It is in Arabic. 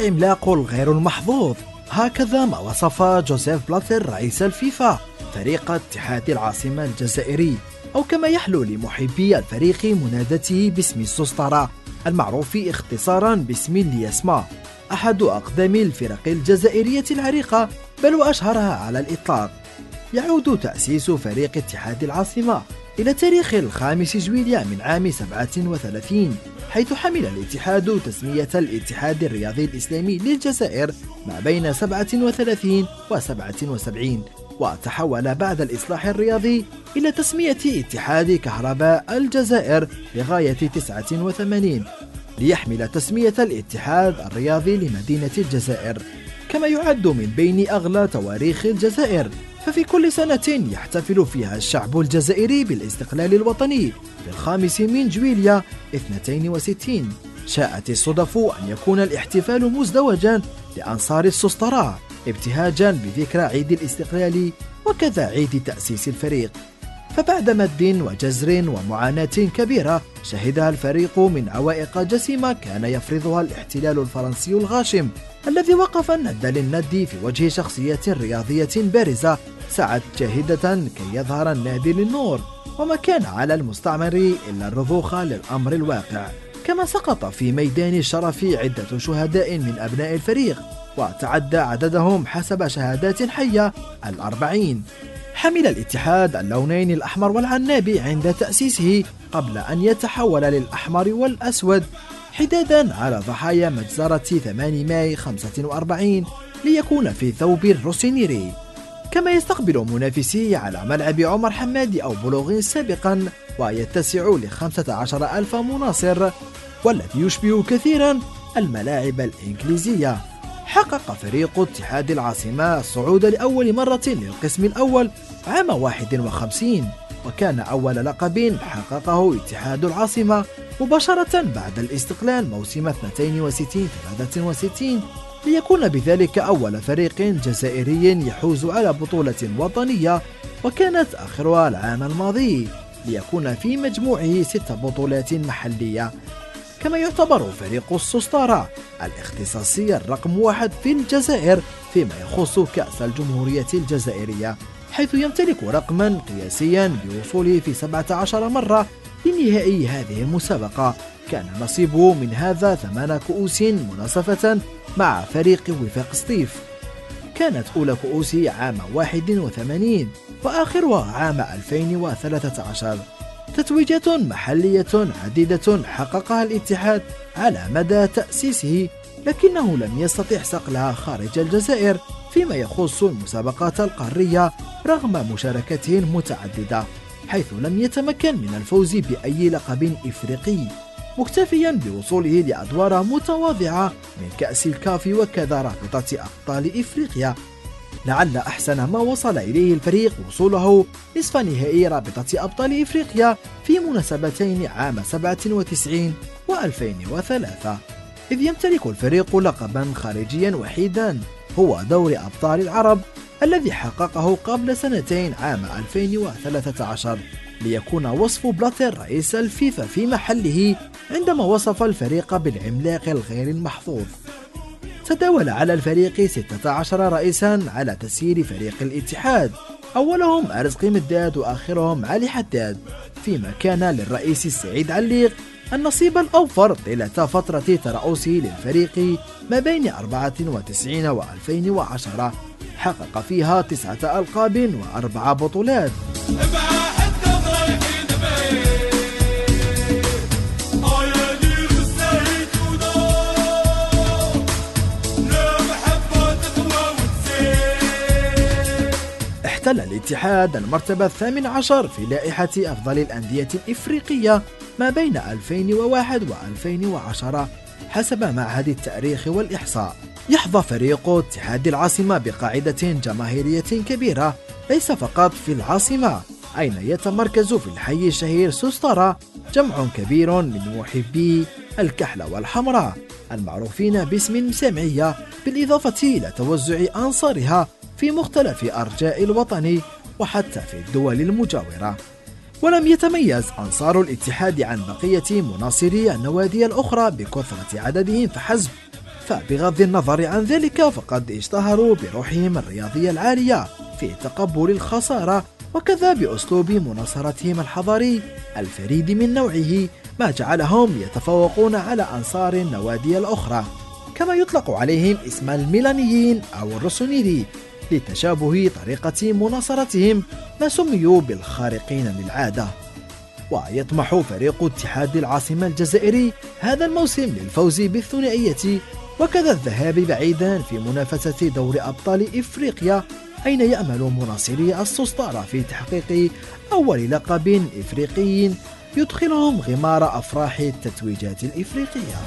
العملاق الغير المحظوظ. هكذا ما وصف جوزيف بلاتر رئيس الفيفا فريق اتحاد العاصمة الجزائري، أو كما يحلو لمحبي الفريق منادته باسم السوسترا المعروف اختصارا باسم ليسما، أحد أقدم الفرق الجزائرية العريقة بل وأشهرها على الإطلاق. يعود تأسيس فريق اتحاد العاصمة إلى تاريخ 5 جويلية من عام 37، حيث حمل الاتحاد تسمية الاتحاد الرياضي الإسلامي للجزائر ما بين 37 و 77، وتحول بعد الإصلاح الرياضي إلى تسمية اتحاد كهرباء الجزائر لغاية 89، ليحمل تسمية الاتحاد الرياضي لمدينة الجزائر. كما يعد من بين أغلى تواريخ الجزائر، ففي كل سنة يحتفل فيها الشعب الجزائري بالاستقلال الوطني في 5 من جويلية 62. شاءت الصدف أن يكون الاحتفال مزدوجا لأنصار السوسترا ابتهاجا بذكرى عيد الاستقلال وكذا عيد تأسيس الفريق. فبعد مد وجزر ومعاناة كبيرة شهدها الفريق من عوائق جسيمة كان يفرضها الاحتلال الفرنسي الغاشم، الذي وقف الند للند في وجه شخصية رياضية بارزة سعت جاهدة كي يظهر النادي للنور، وما كان على المستعمر إلا الرضوخ للأمر الواقع. كما سقط في ميدان الشرف عدة شهداء من أبناء الفريق، وتعدى عددهم حسب شهادات حية 40. حمل الاتحاد اللونين الأحمر والعنابي عند تأسيسه قبل أن يتحول للأحمر والأسود حدادا على ضحايا مجزرة 8 ماي 45 ليكون في ثوب الروسينيري. كما يستقبل منافسيه على ملعب عمر حمادي أو بلوغين سابقا ويتسع ل15 ألف مناصر، والذي يشبه كثيرا الملاعب الإنجليزية. حقق فريق اتحاد العاصمة الصعود لأول مرة للقسم الأول عام 51، وكان أول لقب حققه اتحاد العاصمة مباشرة بعد الاستقلال موسم 62-63، ليكون بذلك أول فريق جزائري يحوز على بطولة وطنية، وكانت آخرها العام الماضي، ليكون في مجموعه 6 بطولات محلية. كما يعتبر فريق السوسترا الاختصاصي الرقم 1 في الجزائر فيما يخص كأس الجمهورية الجزائرية، حيث يمتلك رقما قياسيا بوصوله في 17 مرة لنهائي هذه المسابقة. كان نصيبه من هذا 8 كؤوس مناصفة مع فريق وفاق سطيف، كانت أولى كؤوسه عام 81 وآخرها عام 2013. تتويجات محلية عديدة حققها الاتحاد على مدى تأسيسه، لكنه لم يستطع صقلها خارج الجزائر فيما يخص المسابقات القارية رغم مشاركته المتعددة، حيث لم يتمكن من الفوز بأي لقب إفريقي، مكتفيا بوصوله لأدوار متواضعة من كأس الكاف وكذا رابطة أبطال إفريقيا. لعل أحسن ما وصل إليه الفريق وصوله نصف نهائي رابطة أبطال إفريقيا في مناسبتين عام 97 و2003، إذ يمتلك الفريق لقبا خارجيا وحيدا هو دوري أبطال العرب الذي حققه قبل سنتين عام 2013، ليكون وصف بلاتر رئيس الفيفا في محله عندما وصف الفريق بالعملاق الغير المحظوظ. تداول على الفريق 16 رئيسا على تسيير فريق الاتحاد، أولهم أرزقي مداد وآخرهم علي حداد، فيما كان للرئيس السعيد عليق النصيب الأوفر طيلة فترة ترأسه للفريق ما بين 94 و 2010، حقق فيها 9 ألقاب و4 بطولات. احتل الاتحاد المرتبة 18 في لائحة أفضل الأندية الإفريقية ما بين 2001 و 2010 حسب معهد التاريخ والإحصاء. يحظى فريق اتحاد العاصمة بقاعدة جماهيرية كبيرة ليس فقط في العاصمة، أين يتمركز في الحي الشهير سوسترا جمع كبير من محبي الكحلة والحمراء المعروفين باسم المسامعية، بالإضافة إلى توزع أنصارها في مختلف أرجاء الوطن وحتى في الدول المجاورة. ولم يتميز أنصار الاتحاد عن بقية مناصري النوادي الأخرى بكثرة عددهم فحسب، فبغض النظر عن ذلك فقد اشتهروا بروحهم الرياضية العالية في تقبل الخسارة، وكذا بأسلوب مناصرتهم الحضاري الفريد من نوعه، ما جعلهم يتفوقون على أنصار النوادي الأخرى. كما يطلق عليهم اسم الميلانيين أو الروسونيري لتشابه طريقة مناصرتهم، ما سميوا بالخارقين للعادة. ويطمح فريق اتحاد العاصمة الجزائري هذا الموسم للفوز بالثنائية، وكذا الذهاب بعيدا في منافسة دور أبطال إفريقيا، أين يأمل مناصري السوسطارة في تحقيق أول لقب إفريقي يدخلهم غمار أفراح التتويجات الإفريقية.